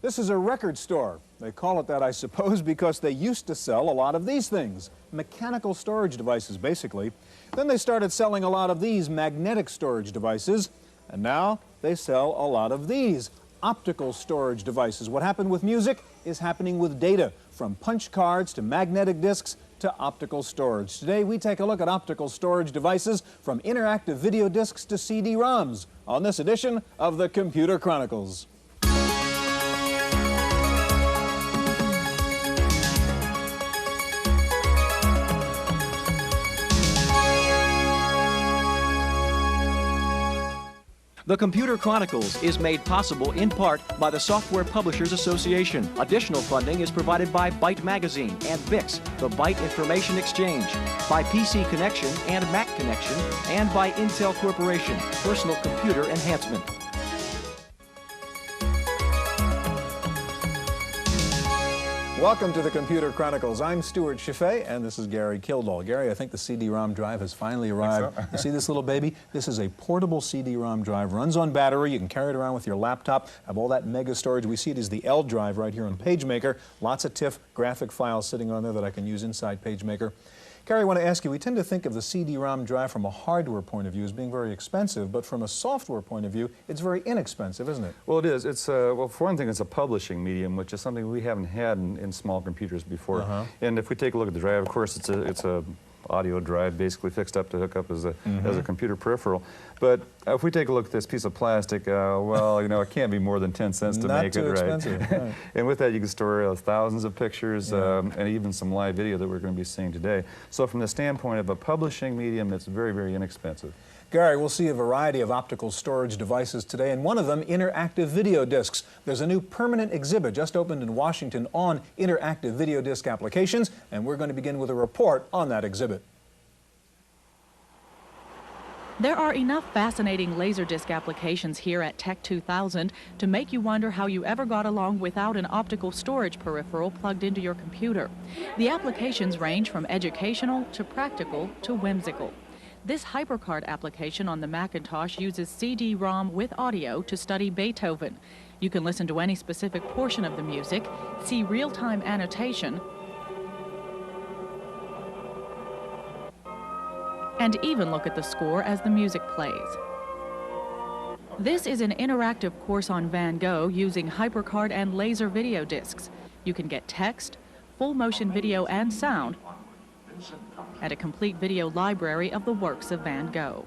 This is a record store. They call it that, I suppose, because they used to sell a lot of these things. Mechanical storage devices, basically. Then they started selling a lot of these magnetic storage devices. And now they sell a lot of these optical storage devices. What happened with music is happening with data, from punch cards to magnetic discs to optical storage. Today we take a look at optical storage devices, from interactive video discs to CD-ROMs, on this edition of the Computer Chronicles. The Computer Chronicles is made possible in part by the Software Publishers Association. Additional funding is provided by Byte Magazine and BIX, the Byte Information Exchange, by PC Connection and Mac Connection, and by Intel Corporation, Personal Computer Enhancement. Welcome to the Computer Chronicles. I'm Stewart Cheifet, and this is Gary Kildall. Gary, I think the CD-ROM drive has finally arrived. You see this little baby? This is a portable CD-ROM drive. Runs on battery. You can carry it around with your laptop. Have all that mega storage. We see it as the L drive right here on PageMaker. Lots of TIFF graphic files sitting on there that I can use inside PageMaker. Gary, I want to ask you, we tend to think of the CD-ROM drive from a hardware point of view as being very expensive, but from a software point of view, it's very inexpensive, isn't it? Well, it is. It's, well, for one thing, it's a publishing medium, which is something we haven't had in small computers before. And if we take a look at the drive, of course, it's a audio drive basically fixed up to hook up as a computer peripheral. But if we take a look at this piece of plastic, well, you know, it can't be more than 10 cents to make it, right? Expensive, right. And with that, you can store thousands of pictures and even some live video that we're going to be seeing today. So from the standpoint of a publishing medium, it's very, very inexpensive. Gary, we'll see a variety of optical storage devices today, and one of them, interactive video discs. There's a new permanent exhibit just opened in Washington on interactive video disc applications, and we're going to begin with a report on that exhibit. There are enough fascinating Laserdisc applications here at Tech 2000 to make you wonder how you ever got along without an optical storage peripheral plugged into your computer. The applications range from educational to practical to whimsical. This HyperCard application on the Macintosh uses CD-ROM with audio to study Beethoven. You can listen to any specific portion of the music, see real-time annotation, and even look at the score as the music plays. This is an interactive course on Van Gogh using HyperCard and laser video discs. You can get text, full motion video and sound, and a complete video library of the works of Van Gogh.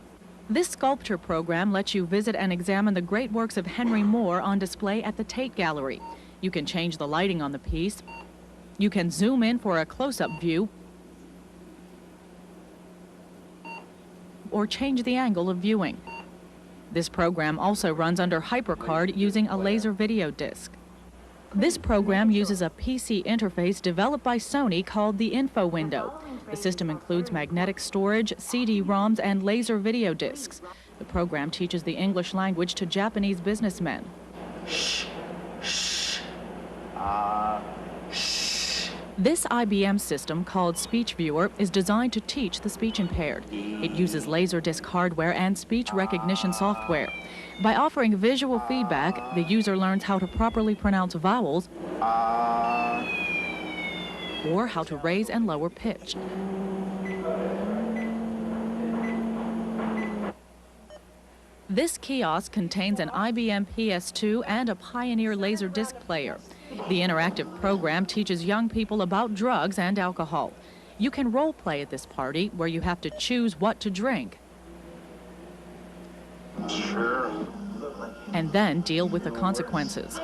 This sculpture program lets you visit and examine the great works of Henry Moore on display at the Tate Gallery. You can change the lighting on the piece. You can zoom in for a close-up view or change the angle of viewing. This program also runs under HyperCard using a laser video disc. This program uses a PC interface developed by Sony called the Info Window. The system includes magnetic storage, CD-ROMs, and laser video discs. The program teaches the English language to Japanese businessmen. This IBM system, called Speech Viewer, is designed to teach the speech impaired. It uses Laserdisc hardware and speech recognition software. By offering visual feedback, the user learns how to properly pronounce vowels or how to raise and lower pitch. This kiosk contains an IBM PS2 and a Pioneer Laserdisc player. The interactive program teaches young people about drugs and alcohol. You can role play at this party where you have to choose what to drink and then deal with the consequences.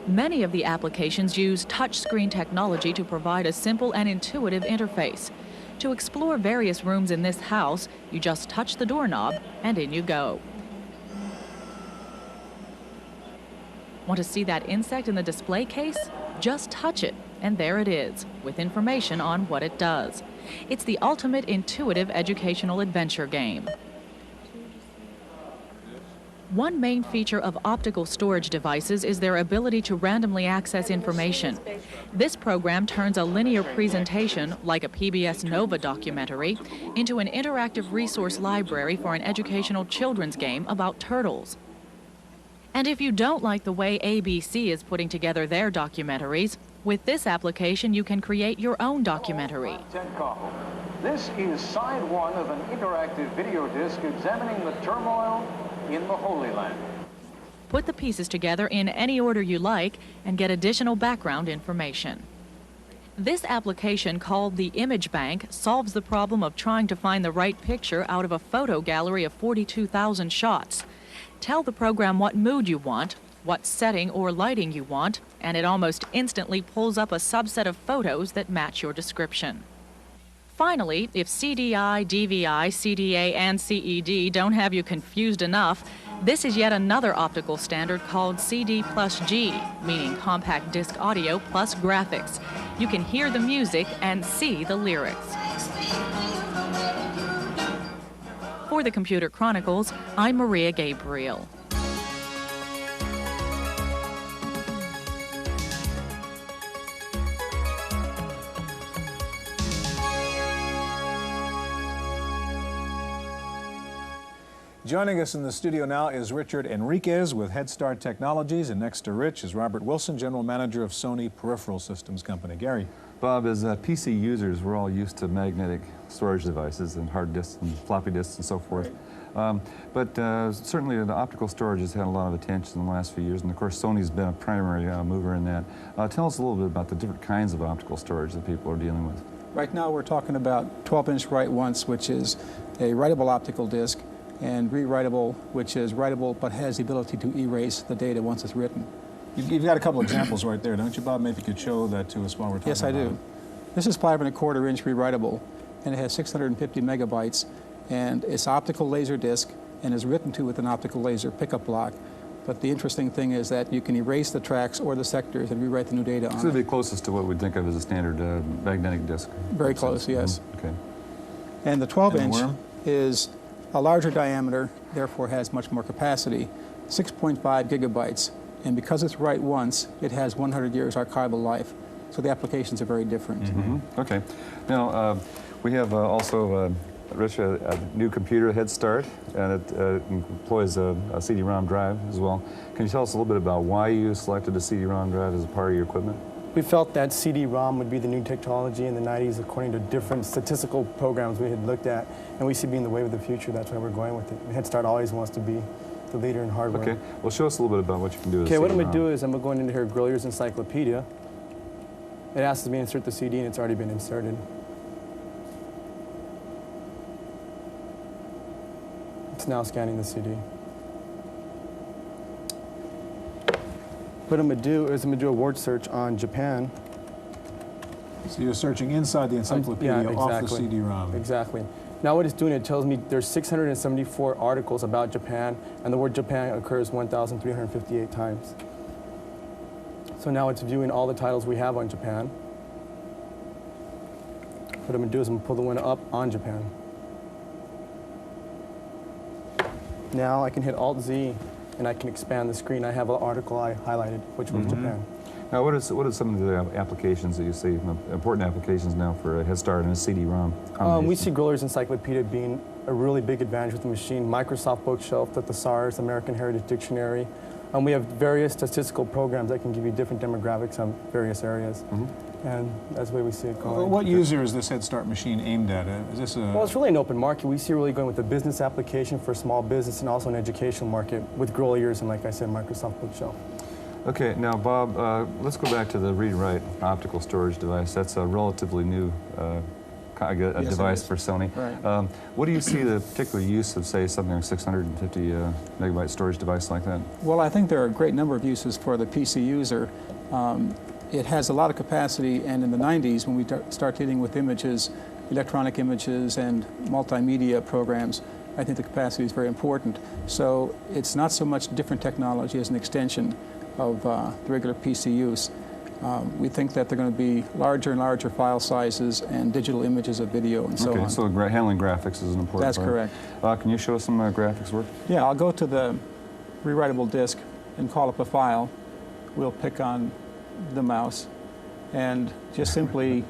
Many of the applications use touchscreen technology to provide a simple and intuitive interface. To explore various rooms in this house, you just touch the doorknob and in you go. Want to see that insect in the display case? Just touch it, and there it is, with information on what it does. It's the ultimate intuitive educational adventure game. One main feature of optical storage devices is their ability to randomly access information. This program turns a linear presentation, like a PBS Nova documentary, into an interactive resource library for an educational children's game about turtles. And if you don't like the way ABC is putting together their documentaries, with this application you can create your own documentary. This is side one of an interactive video disc examining the turmoil in the Holy Land. Put the pieces together in any order you like and get additional background information. This application, called the Image Bank, solves the problem of trying to find the right picture out of a photo gallery of 42,000 shots. Tell the program what mood you want, what setting or lighting you want, and it almost instantly pulls up a subset of photos that match your description. Finally, if CDI, DVI, CDA, and CED don't have you confused enough, this is yet another optical standard called CD plus G, meaning compact disc audio plus graphics. You can hear the music and see the lyrics. For the Computer Chronicles, I'm Maria Gabriel. Joining us in the studio now is Richard Enriquez with Head Start Technologies, and next to Rich is Robert Wilson, General Manager of Sony Peripheral Systems Company. Gary. Bob, as PC users, we're all used to magnetic storage devices and hard disks and floppy disks and so forth. But certainly the optical storage has had a lot of attention in the last few years, and of course Sony's been a primary mover in that. Tell us a little bit about the different kinds of optical storage that people are dealing with. Right now we're talking about 12-inch write-once, which is a writable optical disc, and rewritable, which is writable but has the ability to erase the data once it's written. You've got a couple examples right there, don't you, Bob? Maybe you could show that to us while we're talking Yes, I about do. it. This is 5¼ inch rewritable, and it has 650 megabytes, and it's optical laser disc, and is written to with an optical laser pickup block. But the interesting thing is that you can erase the tracks or the sectors and rewrite the new data on it. So it'd be closest to what we'd think of as a standard magnetic disc. Very close, yes. Okay. And the 12-inch is a larger diameter, therefore has much more capacity, 6.5 gigabytes. And because it's write once, it has 100 years archival life. So the applications are very different. Mm-hmm. Okay. Now, we have also, Rich, a new computer, Head Start, and it employs a CD-ROM drive as well. Can you tell us a little bit about why you selected a CD-ROM drive as a part of your equipment? We felt that CD-ROM would be the new technology in the 90s according to different statistical programs we had looked at, and we see being the wave of the future. That's why we're going with it. And Head Start always wants to be the leader in hardware. Okay. Well, show us a little bit about what you can do with Okay, what I'm CD-ROM. going to do is I'm going into here, Grillier's Encyclopedia. It asks me to insert the CD, and it's already been inserted. It's now scanning the CD. What I'm going to do is I'm going to do a word search on Japan. So you're searching inside the encyclopedia Yeah, exactly. off the CD-ROM. Exactly. Now what it's doing, it tells me there's 674 articles about Japan, and the word Japan occurs 1,358 times. So now it's viewing all the titles we have on Japan. What I'm going to do is I'm going to pull the one up on Japan. Now I can hit Alt-Z, and I can expand the screen. I have an article I highlighted, which was Japan. Now, what are some of the applications that you see, important applications now for a Head Start and a CD-ROM? We see Grillier's Encyclopedia being a really big advantage with the machine. Microsoft Bookshelf, the Thesaurus, American Heritage Dictionary. We have various statistical programs that can give you different demographics on various areas. And that's the way we see it going. Well, what user is this Head Start machine aimed at? Is this a... Well, it's really an open market. We see really going with the business application for small business and also an educational market with Grillier's and, like I said, Microsoft Bookshelf. Okay, now, Bob, let's go back to the read-write optical storage device. That's a relatively new device for Sony. Right. What do you see the particular use of, say, something like 650 megabyte storage device like that? Well, I think there are a great number of uses for the PC user. It has a lot of capacity, and in the 90s, when we start dealing with images, electronic images and multimedia programs, I think the capacity is very important. So it's not so much different technology as an extension of the regular PC use. We think that they're going to be larger and larger file sizes and digital images of video and so on. Okay, so handling graphics is an important That's part. correct. Can you show us some graphics work? Yeah, I'll go to the rewritable disk and call up a file. We'll pick on the mouse and just simply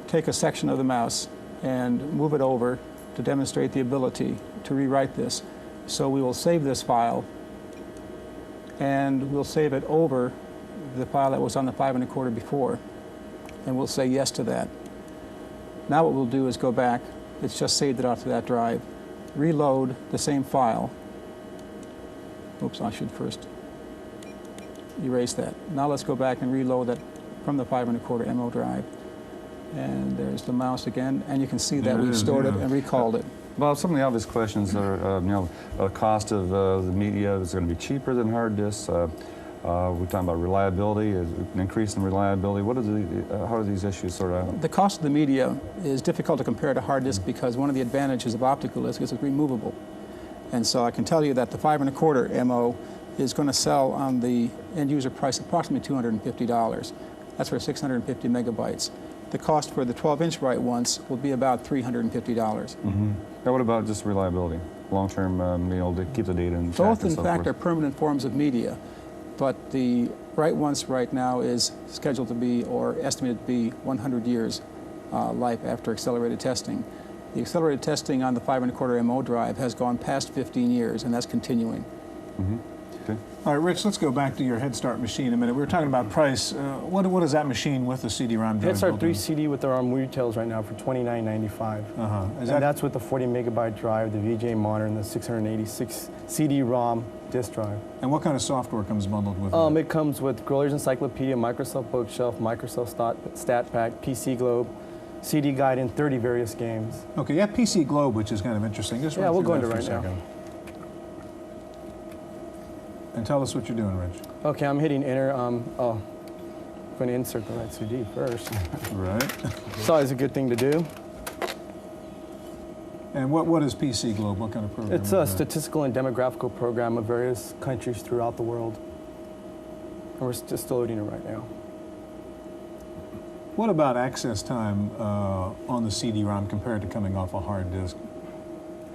take a section of the mouse and move it over to demonstrate the ability to rewrite this. So we will save this file, and we'll save it over the file that was on the 5 1/4 before, and we'll say yes to that. Now what we'll do is go back. It's just saved it out to that drive. Reload the same file. Oops, I should first erase that. Now let's go back and reload that from the 5 1/4 MO drive. And there's the mouse again, and you can see that we've stored it and recalled it. Well, some of the obvious questions are, cost of the media. Is it going to be cheaper than hard disks? We're talking about reliability, an increase in reliability. How are these issues sort out? The cost of the media is difficult to compare to hard disk because one of the advantages of optical is it's removable. And so I can tell you that the 5 1/4 MO is going to sell on the end user price approximately $250. That's for 650 megabytes. The cost for the 12-inch right ones will be about $350. Now what about just reliability? Long-term, to keep the data intact? Both, in fact, are permanent forms of media. But the right ones right now is scheduled to be, or estimated to be, 100 years life after accelerated testing. The accelerated testing on the 5 1/4 MO drive has gone past 15 years, and that's continuing. Okay. All right, Rich, let's go back to your Head Start machine a minute. We were talking about price. What is that machine with the CD-ROM drive? Head Start 3 CD with the ROM retails right now for $29.95. And that's with the 40 megabyte drive, the VGA monitor, and the 686 CD-ROM disk drive. And what kind of software comes bundled with it? It comes with Growler's Encyclopedia, Microsoft Bookshelf, Microsoft Stat Pack, PC Globe, CD Guide, and 30 various games. Okay, you have PC Globe, which is kind of interesting. Just yeah, we'll go into it right now. And tell us what you're doing, Rich. Okay, I'm hitting enter. I'm going to insert the right CD first. Right. It's always a good thing to do. And what is PC Globe? What kind of program? It's a statistical and demographical program of various countries throughout the world. And we're just still loading it right now. What about access time on the CD-ROM compared to coming off a hard disk?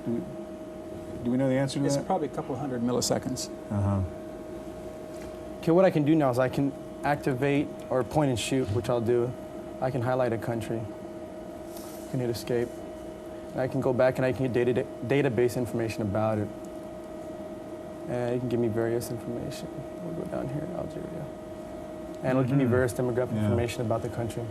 Do we know the answer to that? It's probably a couple hundred milliseconds. Okay, what I can do now is I can activate or point and shoot, which I'll do. I can highlight a country. I can hit escape. And I can go back and I can get database information about it. And it can give me various information. We'll go down here, Algeria. And it'll give me various demographic information about the country.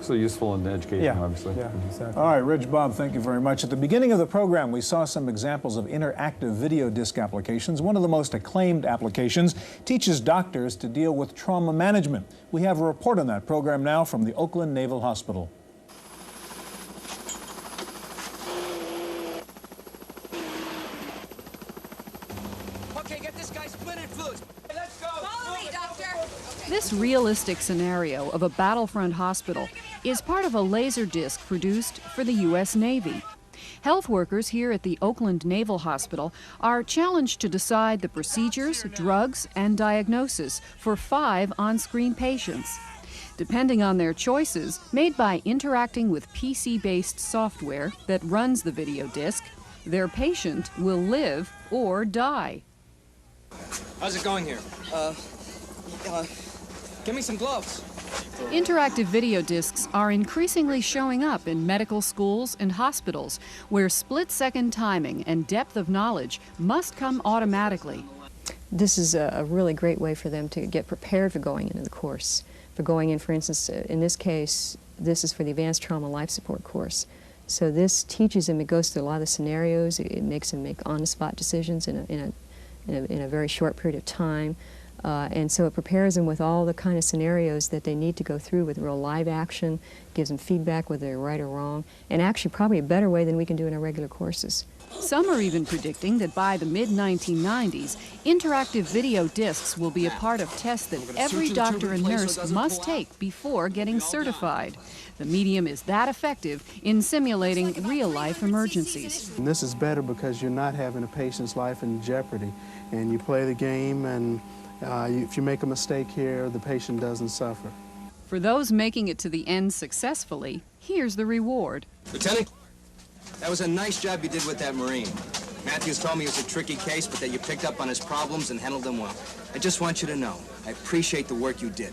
So useful in education, obviously. Yeah, exactly. All right, Rich, Bob, thank you very much. At the beginning of the program, we saw some examples of interactive video disc applications. One of the most acclaimed applications teaches doctors to deal with trauma management. We have a report on that program now from the Oakland Naval Hospital. Okay, get this guy splintered fluids. Let's go. Follow me, doctor. This realistic scenario of a battlefront hospital is part of a laser disc produced for the U.S. Navy. Health workers here at the Oakland Naval Hospital are challenged to decide the procedures, drugs, and diagnosis for 5 on-screen patients. Depending on their choices, made by interacting with PC-based software that runs the video disc, their patient will live or die. How's it going here? Give me some gloves. Interactive video discs are increasingly showing up in medical schools and hospitals where split-second timing and depth of knowledge must come automatically. This is a really great way for them to get prepared for going into the course. For going in, for instance, in this case, this is for the Advanced Trauma Life Support course. So this teaches them, it goes through a lot of the scenarios, it makes them make on-the-spot decisions in a very short period of time. And so it prepares them with all the kind of scenarios that they need to go through with real live action, gives them feedback whether they're right or wrong, and actually probably a better way than we can do in our regular courses. Some are even predicting that by the mid-1990s, interactive video discs will be a part of tests that every doctor and nurse must take before getting certified. The medium is that effective in simulating real-life emergencies. And this is better because you're not having a patient's life in jeopardy, and you play the game, and if you make a mistake here, the patient doesn't suffer. For those making it to the end successfully, here's the reward. Lieutenant, that was a nice job you did with that Marine. Matthews told me it was a tricky case, but that you picked up on his problems and handled them well. I just want you to know, I appreciate the work you did.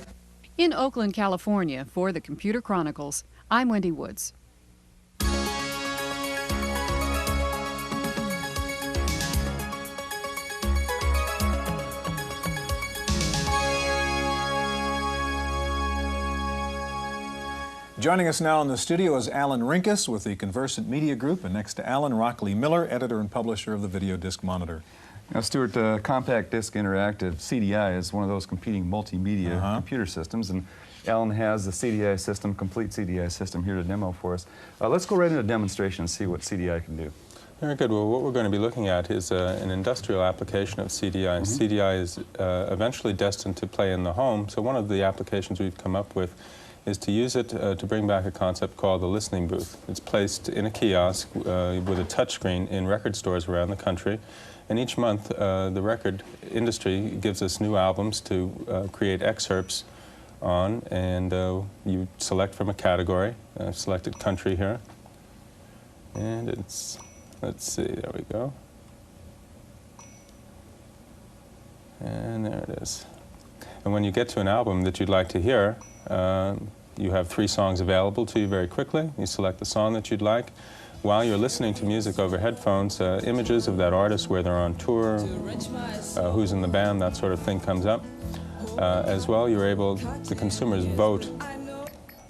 In Oakland, California, for the Computer Chronicles, I'm Wendy Woods. Joining us now in the studio is Alan Rinkus with the Conversant Media Group, and next to Alan, Rockley Miller, editor and publisher of the Video Disc Monitor. Now, Stewart, Compact Disc Interactive, CDI, is one of those competing multimedia computer systems, and Alan has the CDI system, complete CDI system, here to demo for us. Let's go right into a demonstration and see what CDI can do. Very good. Well, what we're going to be looking at is an industrial application of CDI. CDI is eventually destined to play in the home, so one of the applications we've come up with is to use it to bring back a concept called the listening booth. It's placed in a kiosk with a touchscreen in record stores around the country, and each month the record industry gives us new albums to create excerpts on, and you select from a category. I've selected country here, and it's, let's see, there we go. And there it is. And when you get to an album that you'd like to hear, you have 3 songs available to you very quickly. You select the song that you'd like. While you're listening to music over headphones, images of that artist, where they're on tour, who's in the band, that sort of thing comes up. As well, you're able, the consumers vote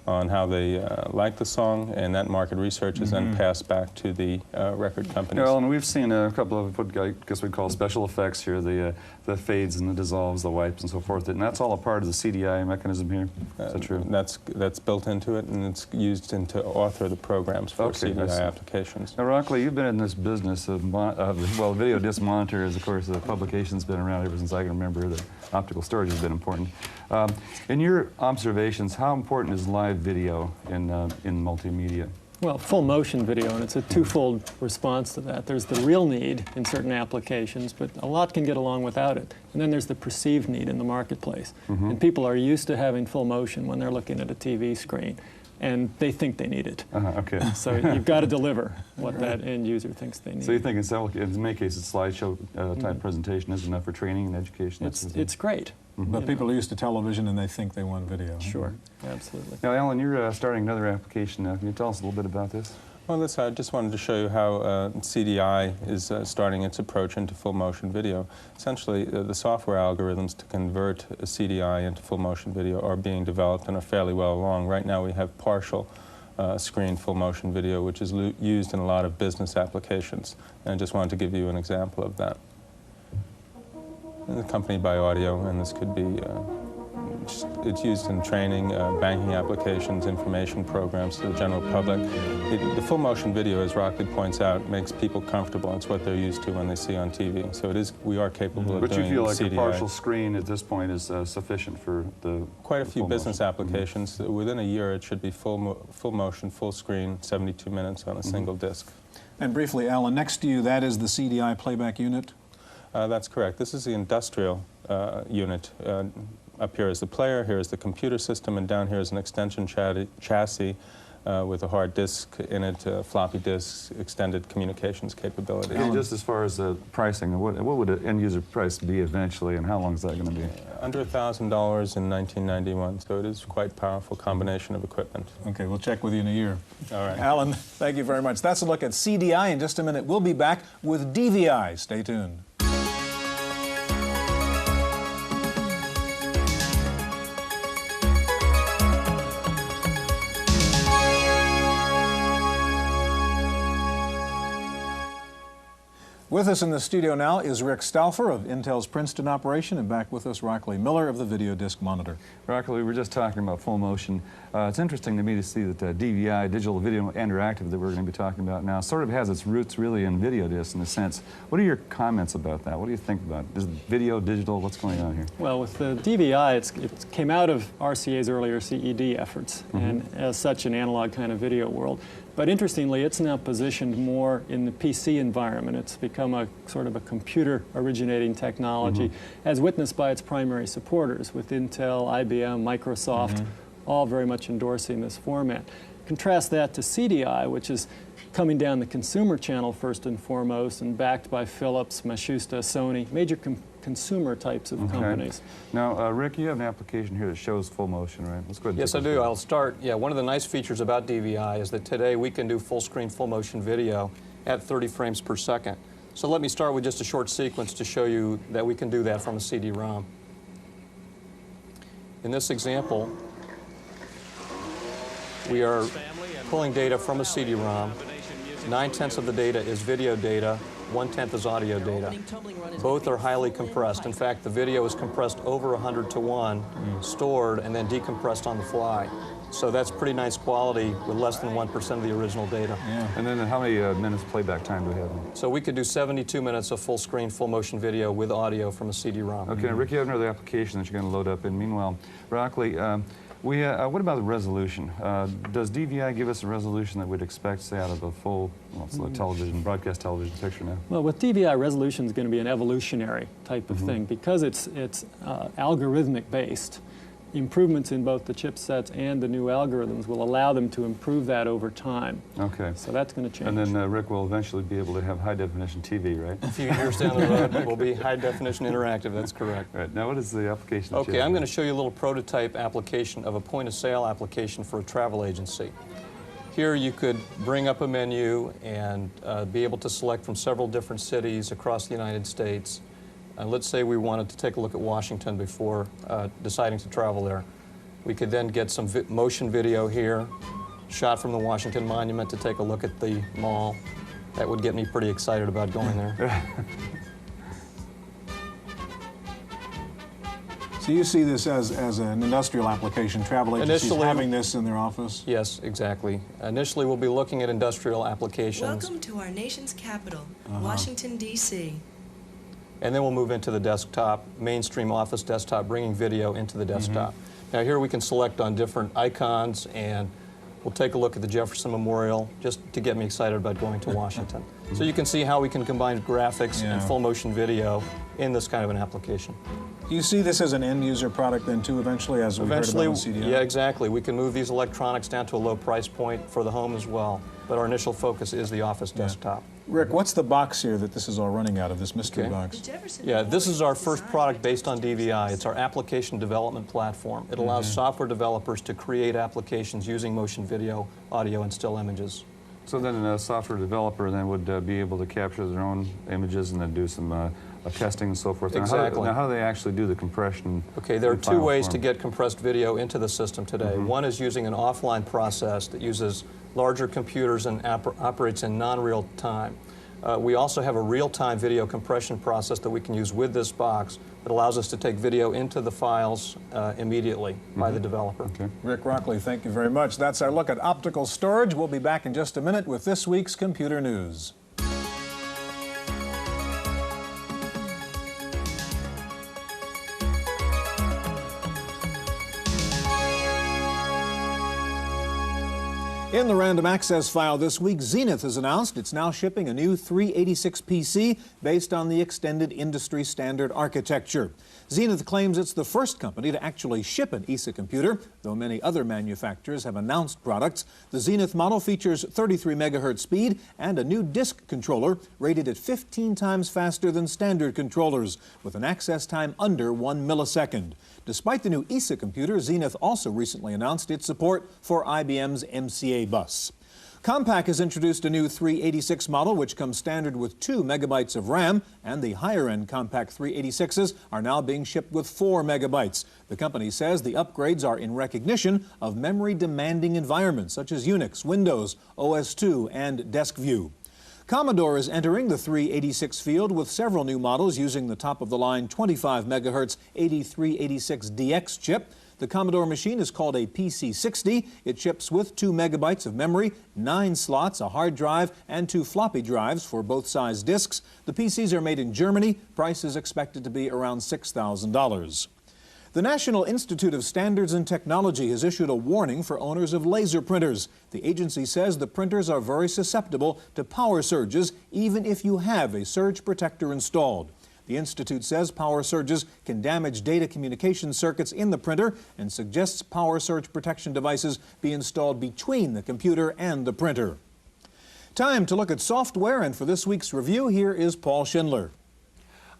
on how they like the song, and that market research is then passed back to the record companies. Well, and we've seen a couple of what I guess we call special effects here, the fades and the dissolves, the wipes and so forth, and that's all a part of the CDI mechanism here. Is that true? That's built into it, and it's used to author the programs for CDI applications. Now, Rockley, you've been in this business of, well, Video Disc Monitor is, of course, the publication's been around ever since I can remember. The optical storage has been important. In your observations, how important is live video in multimedia? Well, full motion video, and it's a twofold response to that. There's the real need in certain applications, but a lot can get along without it. And then there's the perceived need in the marketplace. And people are used to having full motion when they're looking at a TV screen, and they think they need it. So you've got to deliver what that end user thinks they need. So you think in many cases slideshow type presentation is enough for training and education? It's great. But people are used to television and they think they want video. Sure, absolutely. Now, Alan, you're starting another application now. Can you tell us a little bit about this? Well, I just wanted to show you how CDI is starting its approach into full motion video. Essentially, the software algorithms to convert a CDI into full motion video are being developed and are fairly well along. Right now we have partial screen full motion video, which is used in a lot of business applications. And I just wanted to give you an example of that. And accompanied by audio, and this could be, it's used in training, banking applications, information programs to the general public. The full motion video, as Rockley points out, makes people comfortable. It's what they're used to when they see on TV. So we are capable of doing CDI. But you feel like CDI. A partial screen at this point is sufficient for the quite a few business applications. Within a year, it should be full motion, full screen, 72 minutes on a single disc. And briefly, Alan, next to you, that is the CDI playback unit? That's correct. This is the industrial unit. Up here is the player, here is the computer system, and down here is an extension chassis with a hard disk in it, floppy disks, extended communications capability. And just as far as the pricing, what would an end-user price be eventually, and how long is that going to be? Under $1,000 in 1991, so it is quite powerful combination of equipment. Okay, we'll check with you in a year. All right. Alan, thank you very much. That's a look at CDI. In just a minute, we'll be back with DVI. Stay tuned. With us in the studio now is Rick Stauffer of Intel's Princeton operation, and back with us Rockley Miller of the Video Disc Monitor. Rockley, we were just talking about full motion. It's interesting to me to see that DVI, Digital Video Interactive, that we're going to be talking about now, sort of has its roots really in video discs in a sense. What are your comments about that? What do you think about it? Is it video, digital? What's going on here? Well, with the DVI, it came out of RCA's earlier CED efforts, and as such an analog kind of video world. But interestingly, it's now positioned more in the PC environment. It's become a sort of a computer-originating technology, as witnessed by its primary supporters, with Intel, IBM, Microsoft, all very much endorsing this format. Contrast that to CDI, which is coming down the consumer channel first and foremost, and backed by Philips, Matsushita, Sony, major consumer types of companies. Now, Rick, you have an application here that shows full motion, right? Let's go ahead and Yes, I do. I'll start. Yeah, one of the nice features about DVI is that today we can do full screen, full motion video at 30 frames per second. So let me start with just a short sequence to show you that we can do that from a CD-ROM. In this example, We are pulling data from a CD-ROM. 9/10 of the data is video data, 1/10 is audio data. Both are highly compressed. In fact, the video is compressed over 100 to 1, stored, and then decompressed on the fly. So that's pretty nice quality with less than 1% of the original data. Yeah. And then how many minutes playback time do we have? So we could do 72 minutes of full screen, full motion video with audio from a CD-ROM. Okay, now Rick, you have another application that you're going to load up in. Meanwhile, Rockley, what about the resolution? Does DVI give us a resolution that we'd expect, say, out of a full, well, it's a television, broadcast television picture now? Well, with DVI, resolution is going to be an evolutionary type of thing because it's algorithmic based. Improvements in both the chipsets and the new algorithms will allow them to improve that over time. Okay. So that's going to change. And then Rick will eventually be able to have high-definition TV, right? A few years down the road, it will be high-definition interactive, that's correct. Right. Now, what is the application? Okay, I'm going to show you a little prototype application of a point-of-sale application for a travel agency. Here you could bring up a menu and be able to select from several different cities across the United States. Let's say we wanted to take a look at Washington before deciding to travel there. We could then get some motion video here, shot from the Washington Monument to take a look at the mall. That would get me pretty excited about going there. So you see this as an industrial application, travel agencies having this in their office? Yes, exactly. Initially, we'll be looking at industrial applications. Welcome to our nation's capital, Washington, D.C. And then we'll move into the desktop, mainstream office desktop, bringing video into the desktop. Now here we can select on different icons, and we'll take a look at the Jefferson Memorial just to get me excited about going to Washington. So you can see how we can combine graphics and full motion video in this kind of an application. Do you see this as an end-user product then too eventually, as we heard about on CDI? Yeah, exactly. We can move these electronics down to a low price point for the home as well, but our initial focus is the office desktop. Rick, what's the box here that this is all running out of, this mystery box? Yeah, this is our first product based on DVI. It's our application development platform. It allows software developers to create applications using motion video, audio, and still images. So then a software developer then would be able to capture their own images and then do some testing and so forth. Exactly. Now how do they actually do the compression? Okay, there are two ways to get compressed video into the system today. One is using an offline process that uses larger computers and operates in non-real time. We also have a real-time video compression process that we can use with this box that allows us to take video into the files immediately by the developer. Okay. Rick Rockley, thank you very much. That's our look at optical storage. We'll be back in just a minute with this week's computer news. In the random access file this week, Zenith has announced it's now shipping a new 386 PC based on the extended industry standard architecture. Zenith claims it's the first company to actually ship an ESA computer, though many other manufacturers have announced products. The Zenith model features 33 megahertz speed and a new disk controller rated at 15 times faster than standard controllers, with an access time under 1 millisecond. Despite the new ESA computer, Zenith also recently announced its support for IBM's MCA bus. Compaq has introduced a new 386 model which comes standard with 2 megabytes of RAM, and the higher-end Compaq 386s are now being shipped with 4 megabytes. The company says the upgrades are in recognition of memory-demanding environments such as Unix, Windows, OS/2, and DeskView. Commodore is entering the 386 field with several new models using the top-of-the-line 25 megahertz 8386DX chip. The Commodore machine is called a PC60. It ships with 2 megabytes of memory, 9 slots, a hard drive, and 2 floppy drives for both size disks. The PCs are made in Germany. Price is expected to be around $6,000. The National Institute of Standards and Technology has issued a warning for owners of laser printers. The agency says the printers are very susceptible to power surges, even if you have a surge protector installed. The Institute says power surges can damage data communication circuits in the printer and suggests power surge protection devices be installed between the computer and the printer. Time to look at software, and for this week's review, here is Paul Schindler.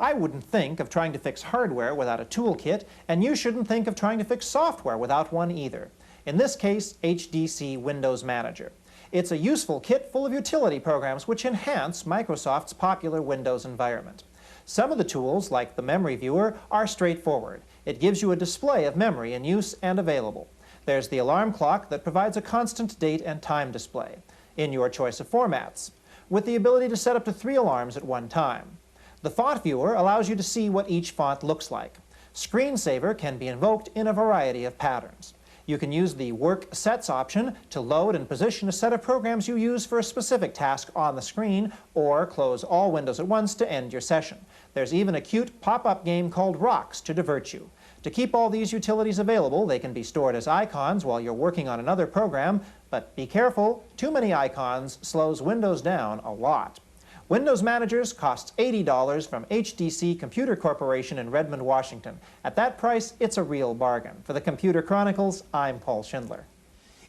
I wouldn't think of trying to fix hardware without a toolkit, and you shouldn't think of trying to fix software without one either. In this case, HDC Windows Manager. It's a useful kit full of utility programs which enhance Microsoft's popular Windows environment. Some of the tools, like the memory viewer, are straightforward. It gives you a display of memory in use and available. There's the alarm clock that provides a constant date and time display in your choice of formats, with the ability to set up to 3 alarms at one time. The font viewer allows you to see what each font looks like. Screensaver can be invoked in a variety of patterns. You can use the Work Sets option to load and position a set of programs you use for a specific task on the screen, or close all windows at once to end your session. There's even a cute pop-up game called Rocks to divert you. To keep all these utilities available, they can be stored as icons while you're working on another program, but be careful, too many icons slows Windows down a lot. Windows Managers costs $80 from HDC Computer Corporation in Redmond, Washington. At that price, it's a real bargain. For the Computer Chronicles, I'm Paul Schindler.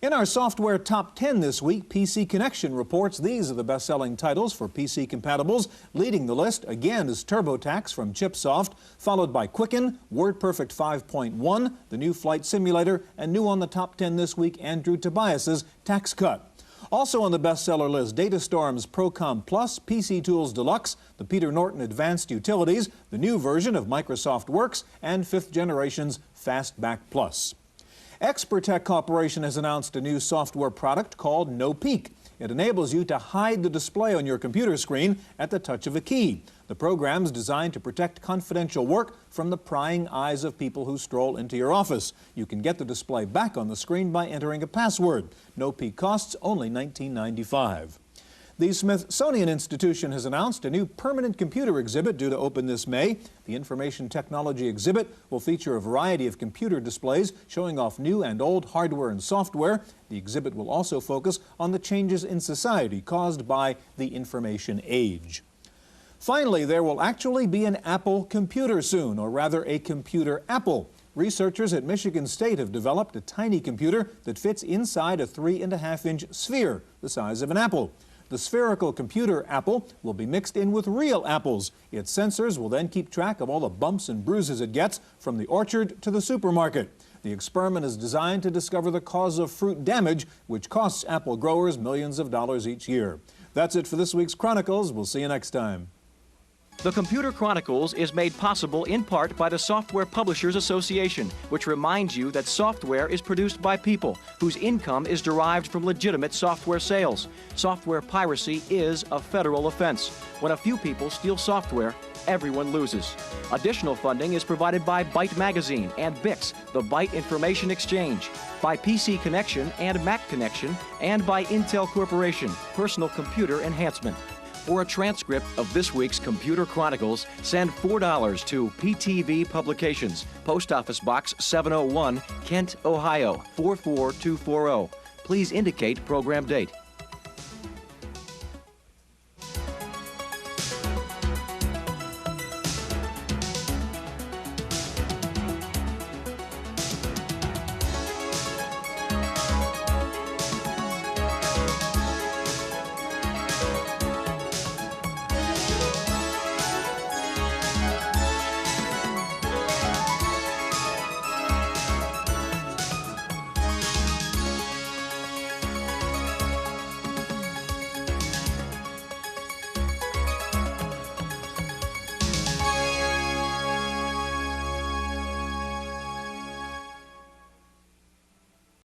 In our software top 10 this week, PC Connection reports these are the best-selling titles for PC compatibles. Leading the list, again, is TurboTax from Chipsoft, followed by Quicken, WordPerfect 5.1, the new Flight Simulator, and new on the top 10 this week, Andrew Tobias's Tax Cut. Also on the bestseller list, DataStorm's Procom Plus, PC Tools Deluxe, the Peter Norton Advanced Utilities, the new version of Microsoft Works, and 5th generation's Fastback Plus. Expertech Corporation has announced a new software product called No Peek. It enables you to hide the display on your computer screen at the touch of a key. The program's designed to protect confidential work from the prying eyes of people who stroll into your office. You can get the display back on the screen by entering a password. No Peek costs only $19.95. The Smithsonian Institution has announced a new permanent computer exhibit due to open this May. The Information Technology exhibit will feature a variety of computer displays showing off new and old hardware and software. The exhibit will also focus on the changes in society caused by the information age. Finally, there will actually be an Apple computer soon, or rather a computer Apple. Researchers at Michigan State have developed a tiny computer that fits inside a 3.5-inch sphere, the size of an apple. The spherical computer Apple will be mixed in with real apples. Its sensors will then keep track of all the bumps and bruises it gets from the orchard to the supermarket. The experiment is designed to discover the cause of fruit damage, which costs apple growers millions of dollars each year. That's it for this week's Chronicles. We'll see you next time. The Computer Chronicles is made possible in part by the Software Publishers Association, which reminds you that software is produced by people whose income is derived from legitimate software sales. Software piracy is a federal offense. When a few people steal software, everyone loses. Additional funding is provided by Byte Magazine and BIX, the Byte Information Exchange, by PC Connection and Mac Connection, and by Intel Corporation, Personal Computer Enhancement. For a transcript of this week's Computer Chronicles, send $4 to PTV Publications, Post Office Box 701, Kent, Ohio 44240. Please indicate program date.